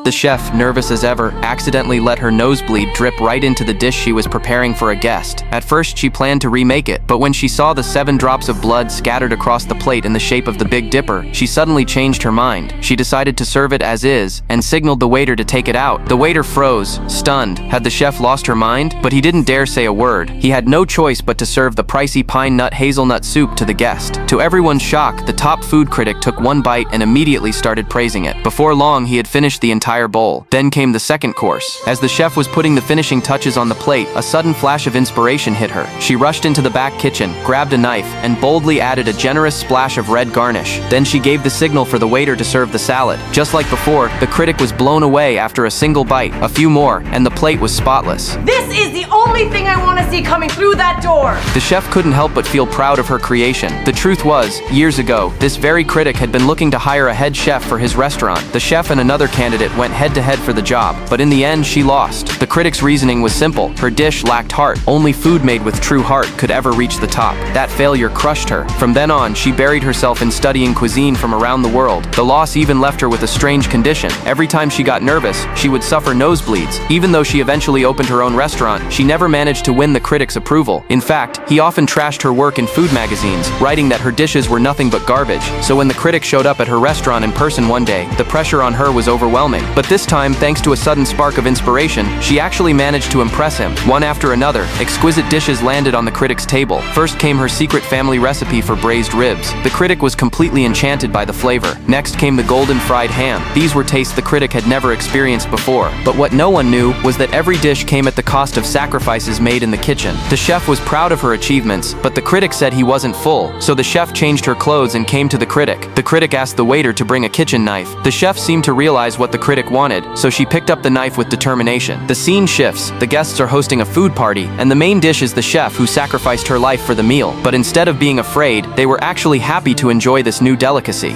The chef, nervous as ever, accidentally let her nosebleed drip right into the dish she was preparing for a guest. At first, she planned to remake it, but when she saw the 7 drops of blood scattered across the plate in the shape of the Big Dipper, she suddenly changed her mind. She decided to serve it as is, and signaled the waiter to take it out. The waiter froze, stunned. Had the chef lost her mind? But he didn't dare say a word. He had no choice but to serve the pricey pine nut hazelnut soup to the guest. To everyone's shock, the top food critic took one bite and immediately started praising it. Before long, he had finished the entire bowl. Then came the second course. As the chef was putting the finishing touches on the plate, a sudden flash of inspiration hit her. She rushed into the back kitchen, grabbed a knife, and boldly added a generous splash of red garnish. Then she gave the signal for the waiter to serve the salad. Just like before, the critic was blown away after a single bite, a few more, and the plate was spotless. This is the only thing I want to see coming through that door! The chef couldn't help but feel proud of her creation. The truth was, years ago, this very critic had been looking to hire a head chef for his restaurant. The chef and another candidate went head-to-head for the job, but in the end, she lost. The critic's reasoning was simple. Her dish lacked heart. Only food made with true heart could ever reach the top. That failure crushed her. From then on, she buried herself in studying cuisine from around the world. The loss even left her with a strange condition. Every time she got nervous, she would suffer nosebleeds. Even though she eventually opened her own restaurant, she never managed to win the critic's approval. In fact, he often trashed her work in food magazines, writing that her dishes were nothing but garbage. So when the critic showed up at her restaurant in person one day, the pressure on her was overwhelming. But this time, thanks to a sudden spark of inspiration, she actually managed to impress him. One after another, exquisite dishes landed on the critic's table. First came her secret family recipe for braised ribs. The critic was completely enchanted by the flavor. Next came the golden fried ham. These were tastes the critic had never experienced before. But what no one knew was that every dish came at the cost of sacrifices made in the kitchen. The chef was proud of her achievements, but the critic said he wasn't full, so the chef changed her clothes and came to the critic. The critic asked the waiter to bring a kitchen knife. The chef seemed to realize what the critic wanted, so she picked up the knife with determination. The scene shifts. The guests are hosting a food party, and the main dish is the chef who sacrificed her life for the meal. But instead of being afraid, they were actually happy to enjoy this new delicacy.